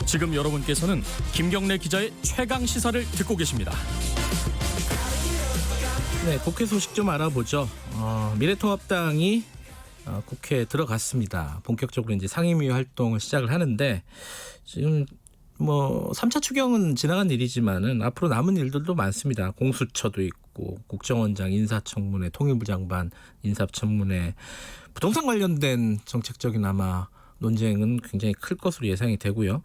지금 여러분께서는 김경래 기자의 최강 시사를 듣고 계십니다. 네, 국회 소식 좀 알아보죠. 미래통합당이 국회에 들어갔습니다. 본격적으로 이제 상임위 활동을 시작을 하는데 지금 3차 추경은 지나간 일이지만은 앞으로 남은 일들도 많습니다. 공수처도 있고 국정원장 인사청문회, 통일부 장관 인사청문회, 부동산 관련된 정책적인 아마 논쟁은 굉장히 클 것으로 예상이 되고요.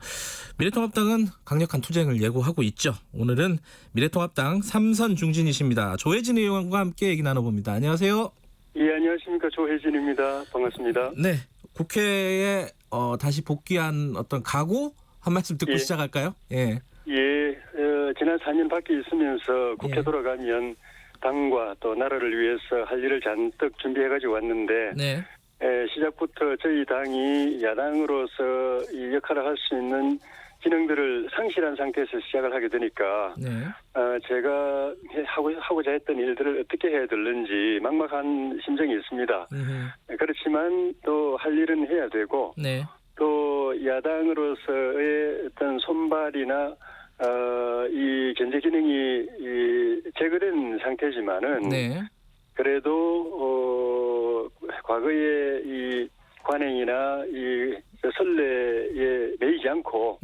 미래통합당은 강력한 투쟁을 예고하고 있죠. 오늘은 미래통합당 3선 중진이십니다. 조혜진 의원과 함께 얘기 나눠봅니다. 안녕하세요. 예, 안녕하십니까. 조혜진입니다. 반갑습니다. 네, 국회에 다시 복귀한 어떤 각오 한 말씀 듣고 시작할까요? 예. 지난 4년 밖에 있으면서 국회 돌아가면 당과 또 나라를 위해서 할 일을 잔뜩 준비해가지고 왔는데 네. 시작부터 저희 당이 야당으로서 이 역할을 할 수 있는 기능들을 상실한 상태에서 시작을 하게 되니까 제가 하고자 했던 일들을 어떻게 해야 될는지 막막한 심정이 있습니다. 그렇지만 또 할 일은 해야 되고 또 야당으로서의 어떤 손발이나 이 견제 기능이 제거된 상태지만은 그래도 과거의 이 관행이나 이 선례에 매이지 않고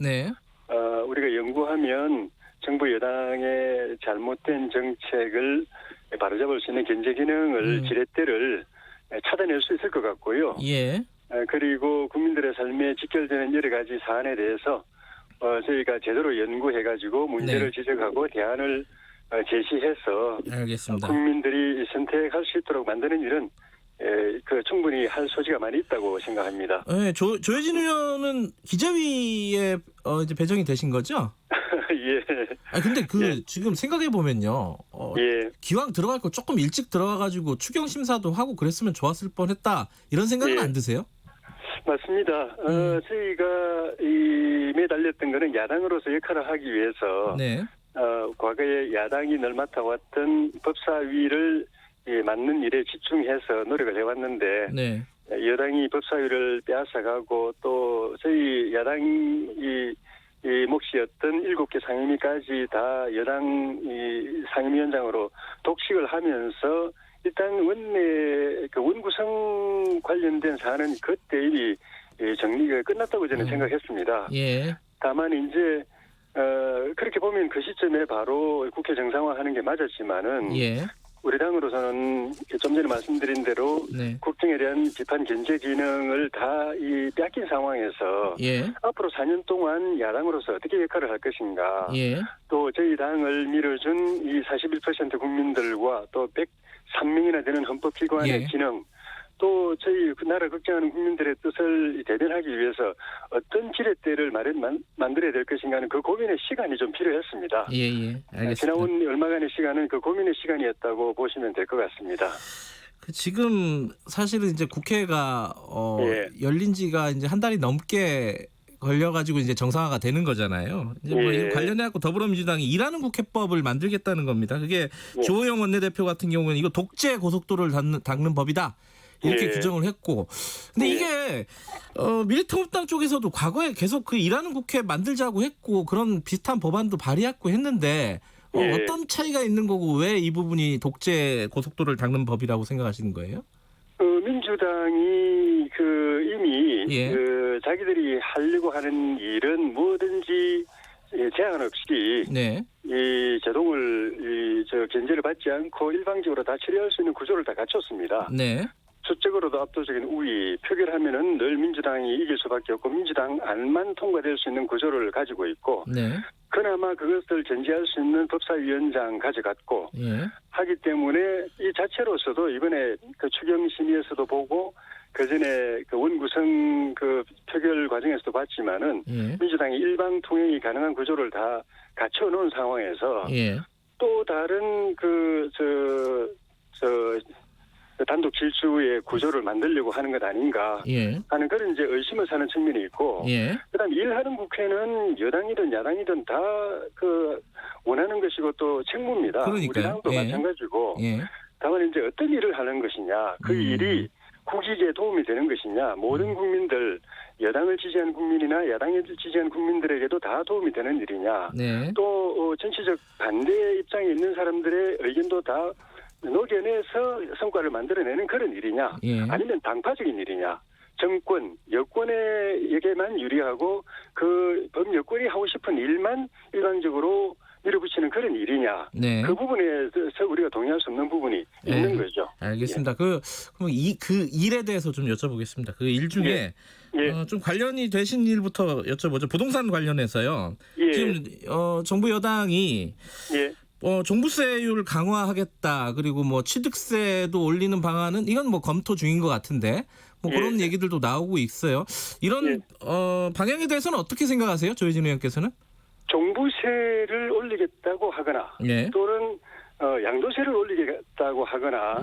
우리가 연구하면 정부 여당의 잘못된 정책을 바로잡을 수 있는 견제 기능을 지렛대를 찾아낼 수 있을 것 같고요. 그리고 국민들의 삶에 직결되는 여러 가지 사안에 대해서 저희가 제대로 연구해가지고 문제를 지적하고 대안을 제시해서 알겠습니다. 국민들이 선택할 수 있도록 만드는 일은 충분히 할 소지가 많이 있다고 생각합니다. 네, 조혜진 의원은 기재위에 이제 배정이 되신 거죠? 예. 근데 지금 생각해 보면요. 기왕 들어갈 거 조금 일찍 들어가가지고 추경 심사도 하고 그랬으면 좋았을 뻔했다. 이런 생각은 안 드세요? 맞습니다. 저희가 매달렸던 거는 야당으로서 역할을 하기 위해서 과거에 야당이 늘 맡아왔던 법사위를 맞는 일에 집중해서 노력을 해왔는데 여당이 법사위를 빼앗아가고 또 저희 야당이 몫이었던 7개 상임위까지 다 여당 상임위원장으로 독식을 하면서 일단 원구성 관련된 사안은 그때 이미 정리가 끝났다고 저는 생각했습니다. 다만 이제 그렇게 보면 그 시점에 바로 국회 정상화하는 게 맞았지만은 우리 당으로서는 좀 전에 말씀드린 대로 국정에 대한 비판 견제 기능을 다 빼앗긴 상황에서 앞으로 4년 동안 야당으로서 어떻게 역할을 할 것인가 또 저희 당을 밀어준 이 41% 국민들과 또 103명이나 되는 헌법기관의 기능 또 저희 나라 걱정하는 국민들의 뜻을 대변하기 위해서 어떤 지렛대를 만들어야 될 것인가는 그 고민의 시간이 좀 필요했습니다. 알겠습니다. 지나온 얼마간의 시간은 그 고민의 시간이었다고 보시면 될 것 같습니다. 지금 사실은 이제 국회가 열린 지가 이제 한 달이 넘게 걸려가지고 이제 정상화가 되는 거잖아요. 이제 이거 관련해갖고 더불어민주당이 일하는 국회법을 만들겠다는 겁니다. 그게 주호영 원내대표 같은 경우는 이거 독재 고속도로를 닦는 법이다. 이렇게 규정을 했고. 근데 이게 미래통합당 쪽에서도 과거에 계속 그 일하는 국회 만들자고 했고 그런 비슷한 법안도 발의했고 했는데 어떤 차이가 있는 거고 왜 이 부분이 독재 고속도로를 닦는 법이라고 생각하시는 거예요? 민주당이 이미 자기들이 하려고 하는 일은 뭐든지 제한 없이 이 제동을 견제를 받지 않고 일방적으로 다 처리할 수 있는 구조를 다 갖췄습니다. 수적으로도 압도적인 우위, 표결하면은 늘 민주당이 이길 수밖에 없고 민주당 안만 통과될 수 있는 구조를 가지고 있고 그나마 그것을 견제할 수 있는 법사위원장 가져갔고 하기 때문에 이 자체로서도 이번에 그 추경심의에서도 보고 그전에 그 원구성 그 표결 과정에서도 봤지만은 민주당이 일방 통행이 가능한 구조를 다 갖춰놓은 상황에서 또 다른 단독 질주의 구조를 만들려고 하는 것 아닌가 하는 그런 이제 의심을 사는 측면이 있고 그다음 일하는 국회는 여당이든 야당이든 다 원하는 것이고 또 책무입니다. 우리 당도 마찬가지고 다만 이제 어떤 일을 하는 것이냐 그 일이 국익에 도움이 되는 것이냐 모든 국민들 여당을 지지한 국민이나 야당을 지지한 국민들에게도 다 도움이 되는 일이냐. 네. 또 정치적 반대 입장에 있는 사람들의 의견도 다 녹여내서 성과를 만들어내는 그런 일이냐. 예. 아니면 당파적인 일이냐. 정권, 여권에게만 유리하고 그 범여권이 하고 싶은 일만 일방적으로 밀어붙이는 그런 일이냐. 네. 그 부분에서 우리가 동의할 수 없는 부분이 있는 거죠. 알겠습니다. 그럼 그 일에 대해서 좀 여쭤보겠습니다. 그 일 중에 좀 관련이 되신 일부터 여쭤보죠. 부동산 관련해서요. 지금 정부 여당이 종부세율 강화하겠다. 그리고 뭐 취득세도 올리는 방안은 이건 뭐 검토 중인 것 같은데 뭐 그런 얘기들도 나오고 있어요. 이런 방향에 대해서는 어떻게 생각하세요? 조혜진 의원께서는? 종부세를 올리겠다고 하거나 또는 양도세를 올리겠다고 하거나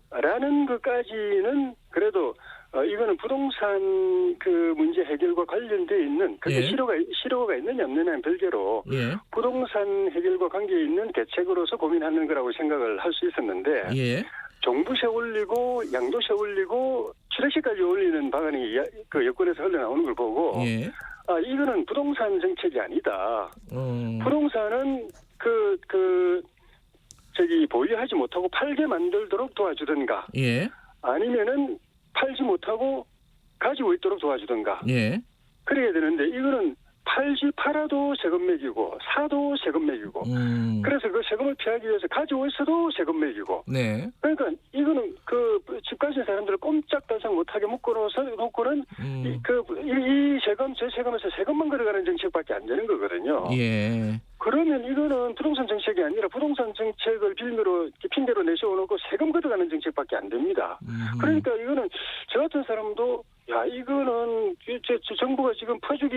라는 것까지는 그래도 이거는 부동산 그 문제 해결과 관련돼 있는 그게 실효가 있느냐 없느냐는 별개로 부동산 해결과 관계에 있는 대책으로서 고민하는 거라고 생각을 할 수 있었는데 종부세 올리고 양도세 올리고 취득세까지 올리는 방안이 그 여권에서 흘러나오는 걸 보고 이거는 부동산 정책이 아니다. 부동산은 보유하지 못하고 팔게 만들도록 도와주든가 아니면은 팔지 못하고 가지고 있도록 도와주든가 그래야 되는데 이거는 팔아도 세금 매기고 사도 세금 매기고 그래서 그 세금을 피하기 위해서 가지고 있어도 세금 매기고 그러니까 이거는 그 집 가진 사람들을 꼼짝달싹 못하게 놓고는 이 세금 저 세금에서 세금만 걸어가는 정책밖에 안 되는 거거든요. 그러면 이거는 부동산 정책이 아니라 부동산 정책을 핑계로 내세워놓고 세금 걷어가는 정책밖에 안 됩니다. 그러니까 이거는 저 같은 사람도 이거는 정부가 지금 퍼주기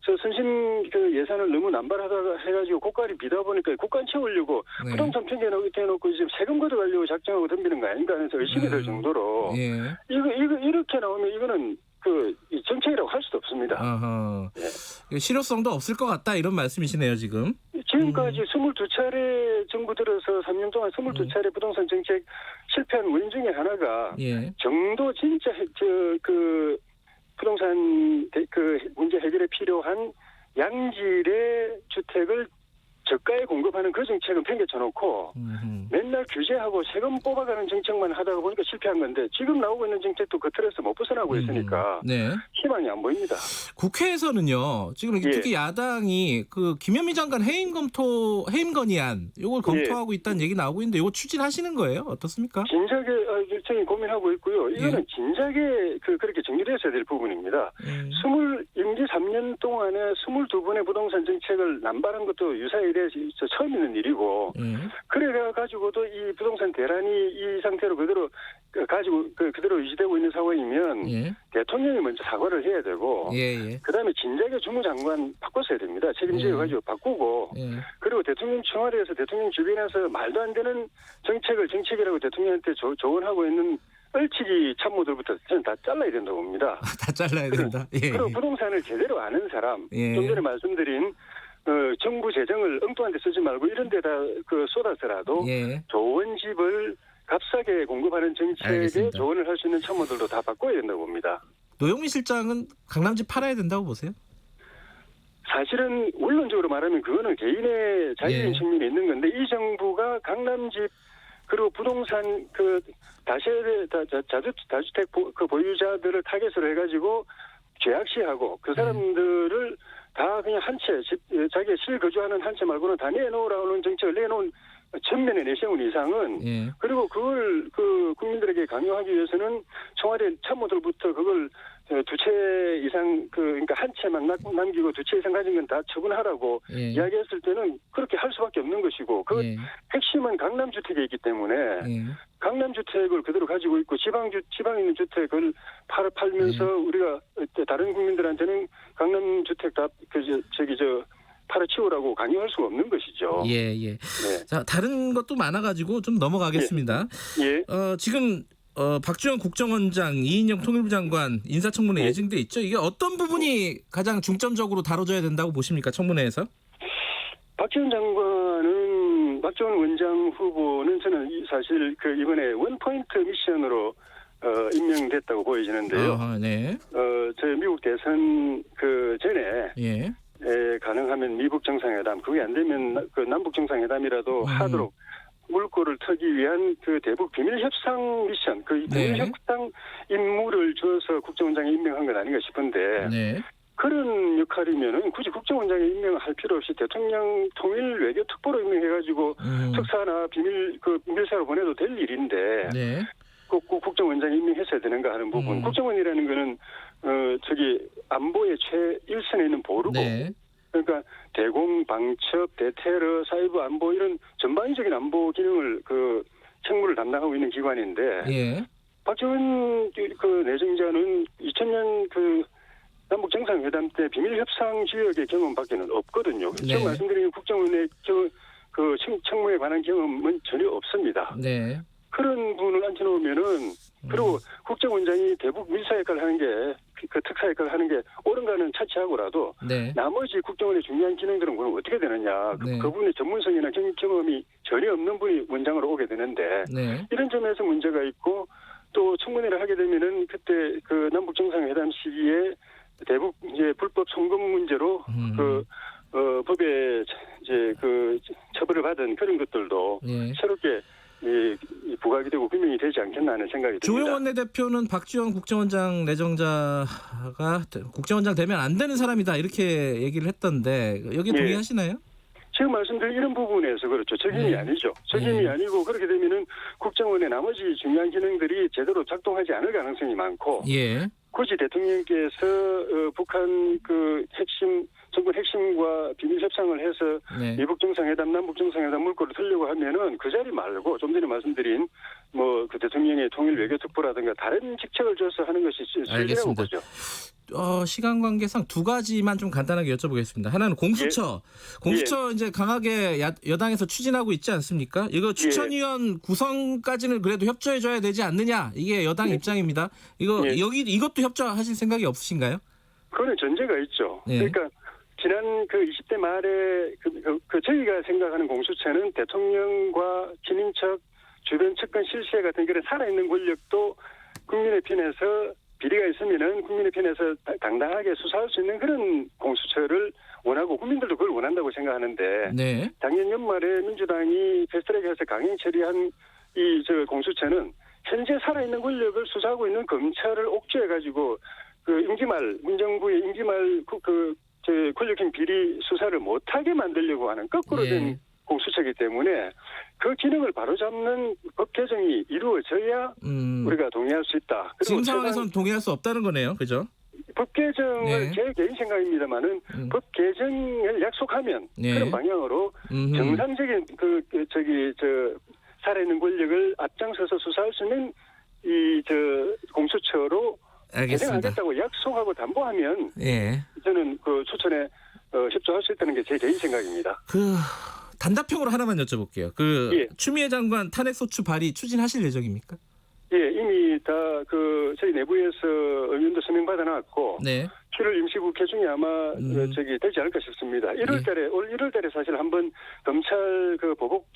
선심 예산을 너무 남발하다가 해가지고 고가리 비다 보니까 국간 채우려고 부동산 핑계놓고 지금 세금 걷어가려고 작정하고 덤비는 거 아닌가 하면서 의심이 들 정도로 이렇게 나오면 이거는 정책이라고 할 수도 없습니다. 실효성도 없을 것 같다 이런 말씀이시네요 지금. 지금까지 22차례 정부 들어서 3년 동안 22차례 부동산 정책 실패한 원인 중에 하나가 정도 진짜 부동산 문제 해결에 필요한 양질의 주택을 저가에 공급하는 그 정책은 팽개쳐놓고 맨날 규제하고 세금 뽑아가는 정책만 하다가 보니까 실패한 건데 지금 나오고 있는 정책도 그 틀에서 못 벗어나고 있으니까 희망이 안 보입니다. 국회에서는요. 지금 특히 야당이 그 김현미 장관 해임 건의안 이걸 검토하고 있다는 얘기 나오고 있는데 이거 추진하시는 거예요? 어떻습니까? 진작에 일정히 고민하고 있고요. 이거는 진작에 그렇게 정리되어야 될 부분입니다. 임기 3년 동안에 22번의 부동산 정책을 남발한 것도 유사에 대해서 처음 있는 일이고 그래 가지고도 이 부동산 대란이 이 상태로 그대로 유지되고 있는 상황이면 대통령이 먼저 사과를 해야 되고 그다음에 진작에 주무장관 바꿨어야 됩니다. 책임지어 가지고 바꾸고 그리고 대통령 청와대에서 대통령 주변에서 말도 안 되는 정책이라고 대통령한테 조언하고 있는 얼치기 참모들부터 저는 다 잘라야 된다고 봅니다. 다 잘라야 된다. 그리고 부동산을 제대로 아는 사람 좀 전에 말씀드린 정부 재정을 엉뚱한 데 쓰지 말고 이런 데다 쏟아서라도 좋은 집을 값싸게 공급하는 정책에 조언을 할 수 있는 참모들도 다 바꿔야 된다고 봅니다. 노영민 실장은 강남집 팔아야 된다고 보세요? 사실은 원론적으로 말하면 그거는 개인의 자유인 측면이 있는 건데 이 정부가 강남집 그리고 부동산 다주택 보유자들을 타겟으로 해가지고 죄악시하고 그 사람들을 다 그냥 한 채, 자기가 실거주하는 한 채 말고는 다 내놓으라는 정책을 내놓은 전면에 내세운 이상은 그리고 그걸 국민들에게 강요하기 위해서는 청와대 참모들부터 그걸 두 채 이상 그러니까 한 채만 남기고 두 채 이상 가진 건 다 처분하라고 이야기했을 때는 그렇게 할 수밖에 없는 것이고 그 핵심은 강남주택에 있기 때문에 강남주택을 그대로 가지고 있고 지방에 있는 주택을 팔면서 우리가 다른 국민들한테는 강남주택 다 팔아치우라고 강요할 수가 없는 것이죠. 자, 다른 것도 많아가지고 좀 넘어가겠습니다. 지금 박주영 국정원장, 이인영 통일부 장관 인사청문회 예정돼 있죠. 이게 어떤 부분이 가장 중점적으로 다뤄져야 된다고 보십니까? 청문회에서? 박주영 원장 후보는 저는 사실 이번에 원포인트 미션으로 임명됐다고 보여지는데요. 네. 저희 미국 대선 그 전에 예. 가능하면 미북 정상회담, 그게 안 되면 그 남북 정상회담이라도 하도록 물꼬를 트기 위한 그 대북 비밀 협상 미션, 그 비밀 협상 임무를 줘서 국정원장이 임명한 건 아닌가 싶은데 네. 그런 역할이면은 굳이 국정원장이 임명할 필요 없이 대통령 통일 외교 특보로 임명해가지고 특사나 비밀사로 보내도 될 일인데 네. 꼭 국정원장이 임명했어야 되는가 하는 부분. 국정원이라는 거는 안보의 최일선에 있는 보루고, 네. 그러니까 대공, 방첩, 대테러, 사이버 안보 이런 전반적인 안보 기능을 책무를 담당하고 있는 기관인데, 예. 박지원 내정자는 2000년 남북 정상회담 때 비밀 협상 지역의 경험밖에는 없거든요. 네. 지금 말씀드린 국정원의 책무에 관한 경험은 전혀 없습니다. 네. 그런 분을 앉혀놓으면은, 그리고 국정원장이 대북 밀사 역할을 하는 게, 그 특사 역할을 하는 게 옳은가는 차치하고라도, 네. 나머지 국정원의 중요한 기능들은 그럼 어떻게 되느냐. 네. 그분의 전문성이나 경험이 전혀 없는 분이 원장으로 오게 되는데, 네. 이런 점에서 문제가 있고, 또 청문회를 하게 되면은 그때 남북 정상회담 시기에 대북 불법 송금 문제로 법에 처벌을 받은 그런 것들도 네. 새롭게 부각이 되고 규명이 되지 않겠나 하는 생각이 듭니다. 조영 원내대표는 박지원 국정원장 내정자가 국정원장 되면 안 되는 사람이다 이렇게 얘기를 했던데 여기 동의하시나요? 지금 말씀드린 이런 부분에서 그렇죠. 책임이 아니죠. 책임이 아니고 그렇게 되면은 국정원의 나머지 중요한 기능들이 제대로 작동하지 않을 가능성이 많고 예. 굳이 대통령께서 북한 정권 핵심과 비밀 협상을 해서 미북 정상회담, 남북 정상회담 물꼬를 틀려고 하면은 그 자리 말고 좀 전에 말씀드린 그 대통령의 통일 외교 특보라든가 다른 직책을 줘서 하는 것이 실리라고 보죠. 시간 관계상 두 가지만 좀 간단하게 여쭤보겠습니다. 하나는 공수처. 공수처 이제 강하게 여당에서 추진하고 있지 않습니까? 이거 추천위원 구성까지는 그래도 협조해줘야 되지 않느냐? 이게 여당 입장입니다. 이것도 협조하실 생각이 없으신가요? 그거는 전제가 있죠. 그러니까 지난 20대 말에 저희가 생각하는 공수처는 대통령과 친인척, 주변 측근 실세 같은 그런 살아있는 권력도 국민의 편에서 비리가 있으면은 국민의 편에서 당당하게 수사할 수 있는 그런 공수처를 원하고 국민들도 그걸 원한다고 생각하는데 작년 연말에 민주당이 패스트트랙해서 강행 처리한 공수처는 현재 살아있는 권력을 수사하고 있는 검찰을 옥죄해가지고 문정부의 임기 말 권력형 비리 수사를 못하게 만들려고 하는 거꾸로 된 공수처이기 때문에 그 기능을 바로잡는 법 개정이 이루어져야 우리가 동의할 수 있다. 그리고 지금 상황에서는 동의할 수 없다는 거네요. 그죠? 법 개정을 제 개인 생각입니다만은 법 개정을 약속하면 그런 방향으로 정상적인 살아있는 권력을 앞장서서 수사할 수 있는 공수처로 개정하겠다고 약속하고 담보하면 저는 추천에 협조할 수 있다는 게 제 개인 생각입니다. 단답형으로 하나만 여쭤볼게요. 추미애 장관 탄핵소추 발의 추진하실 예정입니까? 이미 다 저희 내부에서 의견도 서명 받아놨고 7월 임시국회 중에 아마 되지 않을까 싶습니다. 올 1월달에 사실 한번 검찰 보복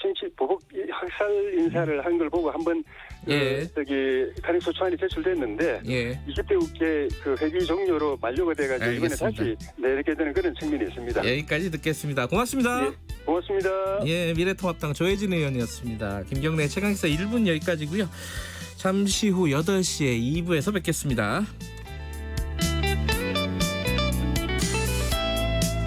학살 인사를 한 걸 보고 한번 탄핵소추안이 제출됐는데 20대 국회 회기 종료로 만료가 돼가지고 이번에 다시 내리게 되는 그런 측면이 있습니다. 여기까지 듣겠습니다. 고맙습니다. 고맙습니다. 미래통합당 조혜진 의원이었습니다. 김경래 최강시사 1분 여기까지고요. 잠시 후 8시에 2부에서 뵙겠습니다.